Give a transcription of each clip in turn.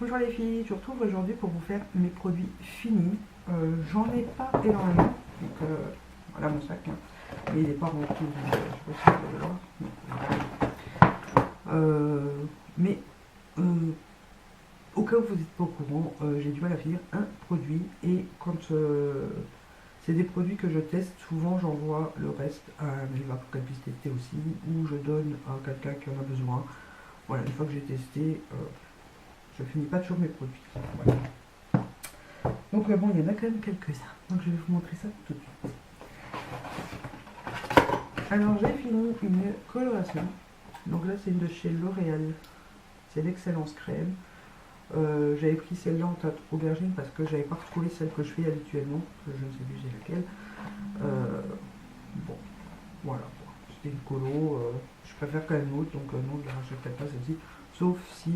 Bonjour les filles, je retrouve aujourd'hui pour vous faire mes produits finis. J'en ai pas énormément, donc voilà mon sac, hein. Mais il n'est pas rempli, je sais pas si vous allez le voir. Mais au cas où vous n'êtes pas au courant, j'ai du mal à finir un produit et quand c'est des produits que je teste, souvent j'envoie le reste à Maëva pour qu'elle puisse tester aussi, ou je donne à quelqu'un qui en a besoin. Voilà, une fois que j'ai testé, je finis pas toujours mes produits. Voilà. Donc bon, il y en a quand même quelques-uns. Donc je vais vous montrer ça tout de suite. Alors j'ai fini une coloration. Donc là c'est une de chez L'Oréal. C'est l'Excellence Crème. J'avais pris celle-là en teinte aubergine parce que j'avais pas retrouvé celle que je fais habituellement. Je ne sais plus c'est laquelle. Bon, voilà. C'était une colo. Je préfère quand même l'autre, donc non, je la rachèterai pas celle-ci. Sauf si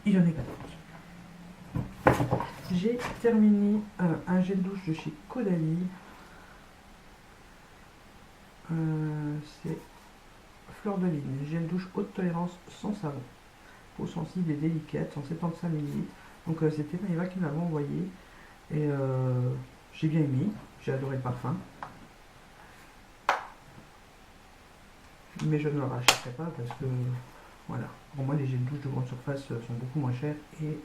il y en a pas d'autres. J'ai terminé un gel douche de chez Caudalie. C'est Fleur de Vigne, gel douche haute tolérance sans savon. Peau sensible et délicate, 175 ml. Donc c'était Maëva qui m'avait envoyé. Et j'ai bien aimé, j'ai adoré le parfum. Mais je ne le rachèterai pas parce que, voilà, pour moi les gels douche de grande surface sont beaucoup moins chers et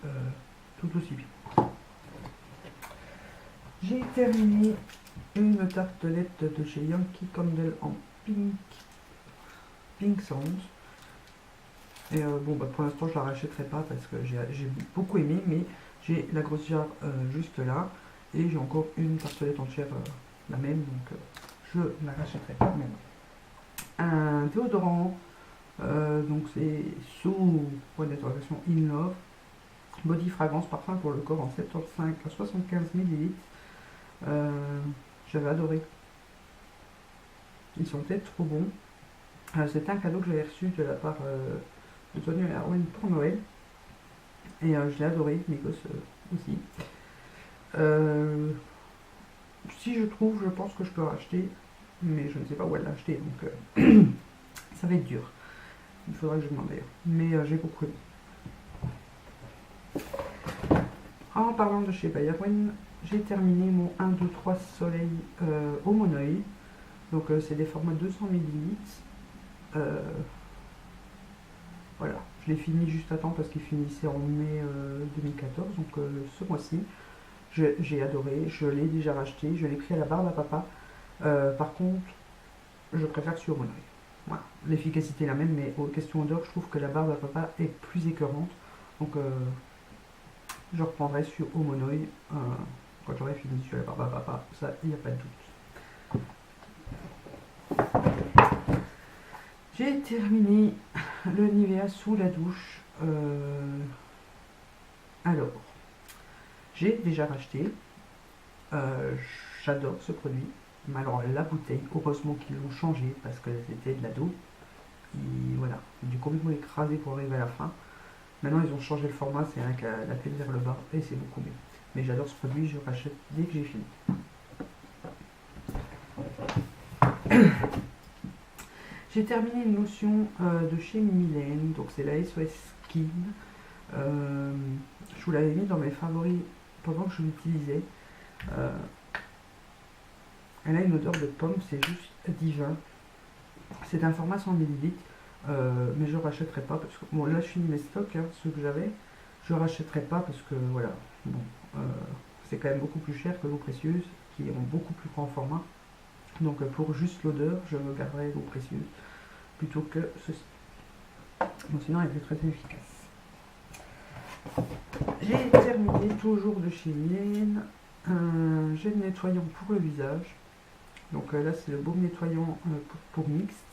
tout aussi bien. J'ai terminé une tartelette de chez Yankee Candle en Pink Sound. Et bon, bah, pour l'instant, je la rachèterai pas parce que j'ai beaucoup aimé, mais j'ai la grosse jarre juste là. Et j'ai encore une tartelette entière, la même, donc je ne la rachèterai pas même. Un déodorant, donc c'est sous point d'interrogation In Love. Body fragrance parfum pour le corps en 75 à 75 ml. J'avais adoré. Ils sont peut-être trop bons. C'était un cadeau que j'avais reçu de la part de Tony et Erwin pour Noël. Et je l'ai adoré, mes gosses aussi. Si je trouve, je pense que je peux racheter, mais je ne sais pas où elle l'a acheté, donc ça va être dur. Il faudra que je demande d'ailleurs. Mais j'ai beaucoup aimé. En parlant de chez Erwin, j'ai terminé mon 1, 2, 3 soleil au monoï. Donc c'est des formats 200 ml. Voilà, je l'ai fini juste à temps parce qu'il finissait en mai 2014, donc ce mois-ci. J'ai adoré, je l'ai déjà racheté, je l'ai pris à la barbe à papa. Par contre, je préfère sur Monoï. Voilà, l'efficacité est la même, mais aux questions odeur, je trouve que la barbe à papa est plus écœurante. Donc je reprendrai sur Omonoï quand j'aurai fini sur la barbe à papa, ça, il n'y a pas de doute. J'ai terminé le Nivea sous la douche. Alors, j'ai déjà racheté. J'adore ce produit. Mais alors la bouteille, heureusement qu'ils l'ont changé parce que c'était de la d'eau. Et voilà, j'ai complètement écrasé pour arriver à la fin. Maintenant ils ont changé le format, c'est rien qu'à la tête vers le bas et c'est beaucoup mieux. Mais j'adore ce produit, je rachète dès que j'ai fini. J'ai terminé une lotion de chez Mylène, donc c'est la SOS Skin. Je vous l'avais mis dans mes favoris pendant que je l'utilisais. Elle a une odeur de pomme, c'est juste divin. C'est un format 100 ml, mais je ne rachèterai pas parce que, bon là je finis mes stocks, hein, ceux que j'avais. Je ne rachèterai pas parce que voilà, bon, c'est quand même beaucoup plus cher que l'eau précieuse qui ont beaucoup plus grand format. Donc pour juste l'odeur, je me garderai l'eau précieuse plutôt que ceci. Bon, sinon elle est très efficace. J'ai terminé toujours de chez Mylène un gel nettoyant pour le visage. Donc là c'est le baume nettoyant pour mixte.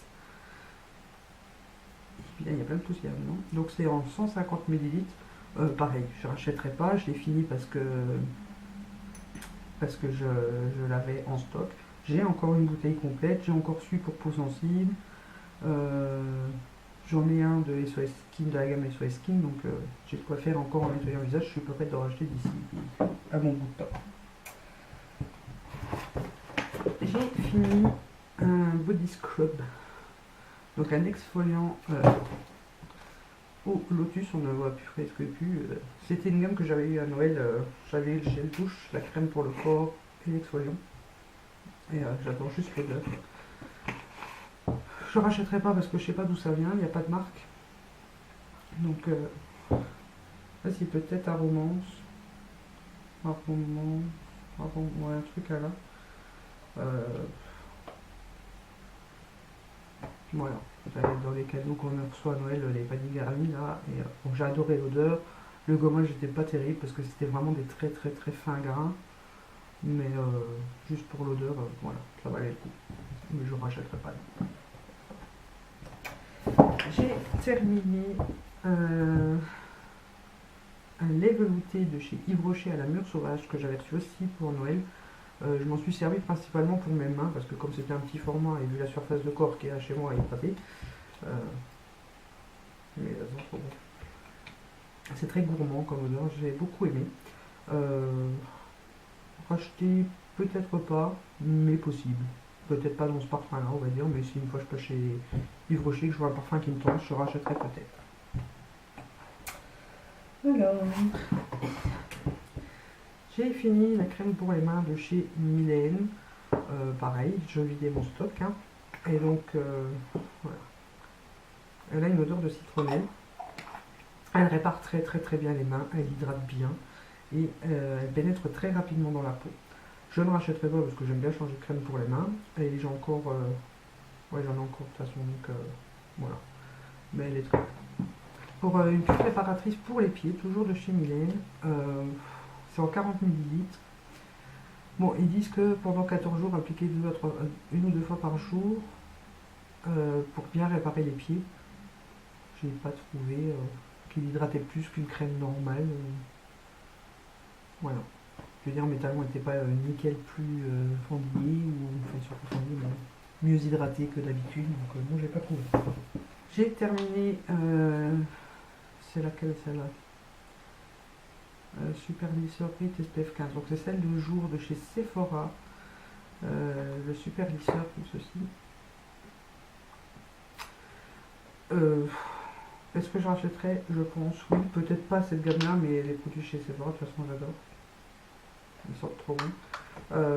Et puis là il y a plein de poussière dedans. Donc c'est en 150 ml. Pareil, je ne rachèterai pas, je l'ai fini parce que je l'avais en stock. J'ai encore une bouteille complète, j'ai encore celui pour peau sensible. J'en ai un de SOS Skin, de la gamme SOS Skin, donc j'ai de quoi faire encore en nettoyant le visage. Je suis prête de racheter d'ici à mon bout de temps. J'ai fini un body scrub, donc un exfoliant au Lotus, on ne voit plus presque plus. C'était une gamme que j'avais eu à Noël. J'avais eu le gel douche, la crème pour le corps et l'exfoliant. Et j'adore juste l'odeur. Je rachèterai pas parce que je sais pas d'où ça vient, il n'y a pas de marque. Donc là c'est peut-être Aromance. Aromance. Ouais, un truc à là. Voilà. Dans les cadeaux qu'on reçoit à Noël, les paniers garnis là. Et bon, j'ai adoré l'odeur. Le gommage n'était pas terrible parce que c'était vraiment des très très très fins grains. Mais juste pour l'odeur, voilà, ça valait le coup. Mais je ne rachèterai pas. J'ai terminé un lait velouté de chez Yves Rocher à la mûre sauvage que j'avais reçu aussi pour Noël. Je m'en suis servi principalement pour mes mains parce que comme c'était un petit format et vu la surface de corps qui est là chez moi, elle est pâtée. Mais elles sont trop bon. C'est très gourmand comme odeur, j'ai beaucoup aimé. Racheter, peut-être pas, mais possible. Peut-être pas dans ce parfum-là, on va dire, mais si une fois je passe chez Yves Rocher que je vois un parfum qui me tente, je rachèterai peut-être. Alors, j'ai fini la crème pour les mains de chez Mylène. Pareil, je vidais mon stock. Hein. Et donc, voilà. Elle a une odeur de citronnelle. Elle répare très très très bien les mains, elle hydrate bien et elle pénètre très rapidement dans la peau. Je ne rachèterai pas parce que j'aime bien changer de crème pour les mains. Et j'ai encore... ouais, j'en ai encore de toute façon, donc voilà. Mais elle est très... Pour une crème réparatrice pour les pieds, toujours de chez Mylène. C'est en 40 ml. Bon, ils disent que pendant 14 jours, appliquer une ou deux fois par jour pour bien réparer les pieds. Je n'ai pas trouvé qu'il hydratait plus qu'une crème normale. Voilà. Je veux dire, mes talons n'étaient pas nickel plus fendillés ou enfin surtout fendillés, mais mieux hydratés que d'habitude. Donc non, j'ai pas trouvé. J'ai terminé. C'est laquelle celle-là? Super lisseur Prit SPF 15. Donc c'est celle de jour de chez Sephora. Le super lisseur comme ceci. Est-ce que je rachèterai? Je pense, oui. Peut-être pas cette gamme-là, mais les produits chez Sephora, de toute façon, j'adore. Ils sortent trop bons.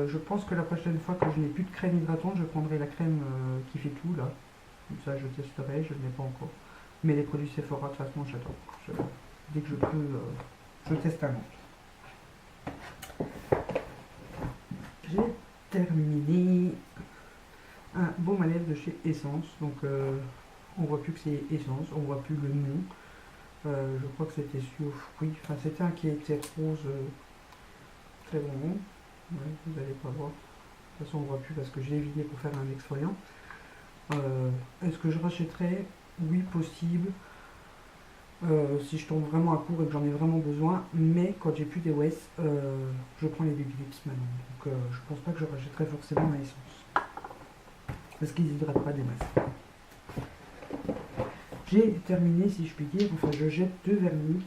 Je pense que la prochaine fois que je n'ai plus de crème hydratante, je prendrai la crème qui fait tout, là. Comme ça, je testerai, je ne l'ai pas encore. Mais les produits Sephora, de toute façon, j'adore. Dès que je peux, je teste un autre. J'ai terminé un baume à lèvres de chez Essence. Donc, on voit plus que c'est Essence, on voit plus le nom. Je crois que c'était sur fruits. Enfin, c'était un qui était rose, très bon. Ouais, vous n'allez pas voir. De toute façon, on voit plus parce que je l'ai vidé pour faire un exfoliant. Est-ce que je rachèterai? Oui, possible. Si je tombe vraiment à court et que j'en ai vraiment besoin. Mais quand j'ai plus des OS, je prends les Baby Lips maintenant. Donc, je pense pas que je rachèterai forcément à Essence. Parce qu'ils hydratent pas des masses. J'ai terminé, si je puis dire, enfin je jette deux vernis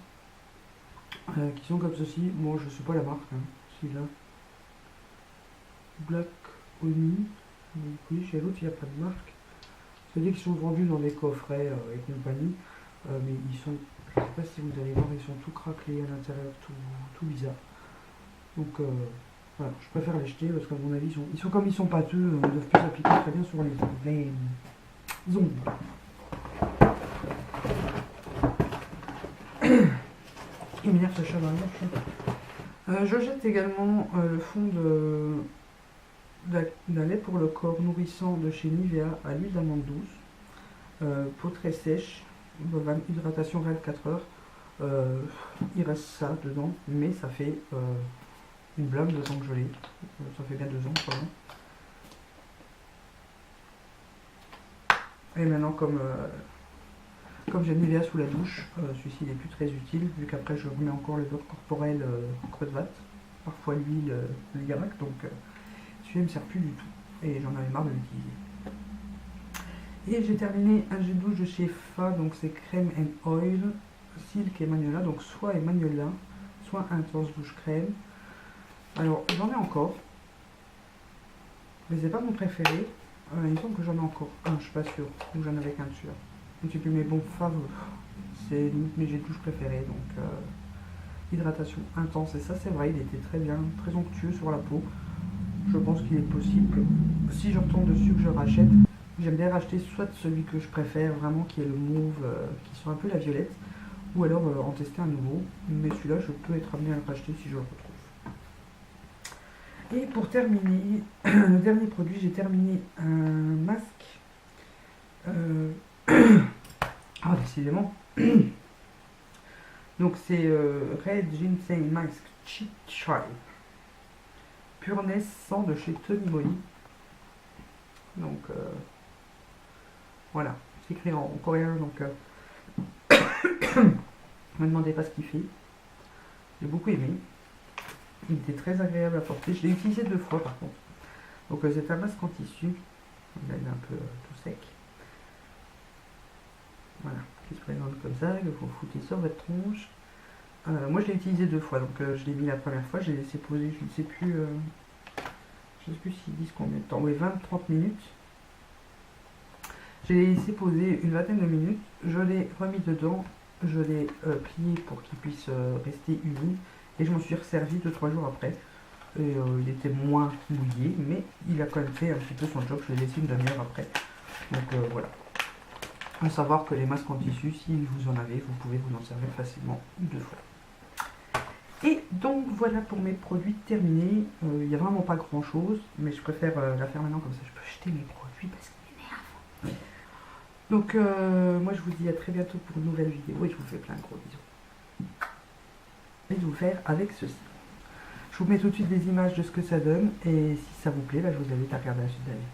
qui sont comme ceci. Moi je ne sais pas la marque, hein. Celui-là. Black Honey. Oui, chez l'autre il n'y a pas de marque. C'est-à-dire qu'ils sont vendus dans des coffrets et compagnie. Mais ils sont, je ne sais pas si vous allez voir, ils sont tout craquelés à l'intérieur, tout bizarre. Donc voilà, je préfère les jeter parce qu'à mon avis, ils sont comme ils sont pâteux, ils doivent plus s'appliquer très bien sur les ongles. Il m'énerve ce chat dans je jette également le fond d'un lait pour le corps nourrissant de chez Nivea à l'huile d'amande douce. Peau très sèche, hydratation réelle 4 heures. Il reste ça dedans, mais ça fait une blinde de temps que je l'ai. Ça fait bien 2 ans, pardon. Et maintenant, comme j'ai Nivea sous la douche, celui-ci n'est plus très utile, vu qu'après je remets encore le beurre corporel creux de vatte, parfois l'huile l'Irak, donc celui-là ne me sert plus du tout, et j'en avais marre de l'utiliser. Et j'ai terminé un gel douche de chez Fa, donc c'est crème and oil, silk et magnolia, donc soit et magnolia, soit intense douche crème. Alors j'en ai encore, mais c'est pas mon préféré, il me semble que j'en ai encore un, je suis pas sûre, ou j'en avais qu'un dessus. un petit peu mes bons favoris. C'est limite mes gels douche préférés. Donc hydratation intense. Et ça c'est vrai, il était très bien, très onctueux sur la peau. Je pense qu'il est possible que si je retombe dessus que je rachète, j'aime bien racheter soit celui que je préfère vraiment qui est le mauve, qui sent un peu la violette, ou alors en tester un nouveau. Mais celui-là je peux être amené à le racheter si je le retrouve. Et pour terminer, le dernier produit, j'ai terminé un masque. Ah, décidément. Donc c'est Red Ginseng Mask Cheat Try. Pureness 100 de chez Tony Moly. Donc voilà, c'est écrit en coréen. Donc ne me demandez pas ce qu'il fait. J'ai beaucoup aimé. Il était très agréable à porter. Je l'ai utilisé 2 fois par contre. Donc c'est un masque en tissu. Il est un peu tout sec. Voilà, qui se présente comme ça, que vous foutez sur votre tronche. Moi je l'ai utilisé 2 fois, donc je l'ai mis la première fois, je l'ai laissé poser, je ne sais plus s'ils disent combien de temps, oui 20-30 minutes. Je l'ai laissé poser une vingtaine de minutes, je l'ai remis dedans, je l'ai plié pour qu'il puisse rester humide, et je m'en suis resservi 2-3 jours après. Et il était moins mouillé, mais il a quand même fait un petit peu son job, je l'ai laissé une demi-heure après. Donc voilà. À savoir que les masques en tissu, si vous en avez, vous pouvez vous en servir facilement 2 fois. Et donc voilà pour mes produits terminés. Il n'y a vraiment pas grand chose, mais je préfère la faire maintenant, comme ça je peux jeter mes produits parce qu'ils m'énervent. Donc moi je vous dis à très bientôt pour une nouvelle vidéo et je vous fais plein de gros bisous. Et de vous faire avec ceci. Je vous mets tout de suite des images de ce que ça donne et si ça vous plaît, je vous invite à regarder la suite de la vidéo.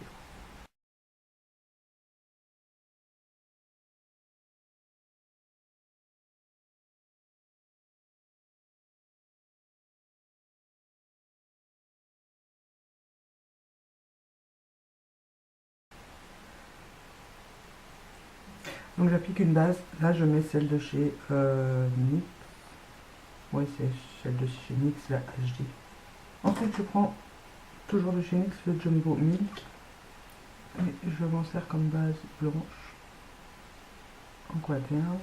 Donc j'applique une base, là je mets celle de chez NYX, oui c'est celle de chez NYX, la HD. Ensuite je prends toujours de chez NYX le Jumbo Milk, et je m'en sers comme base blanche, en quaterne.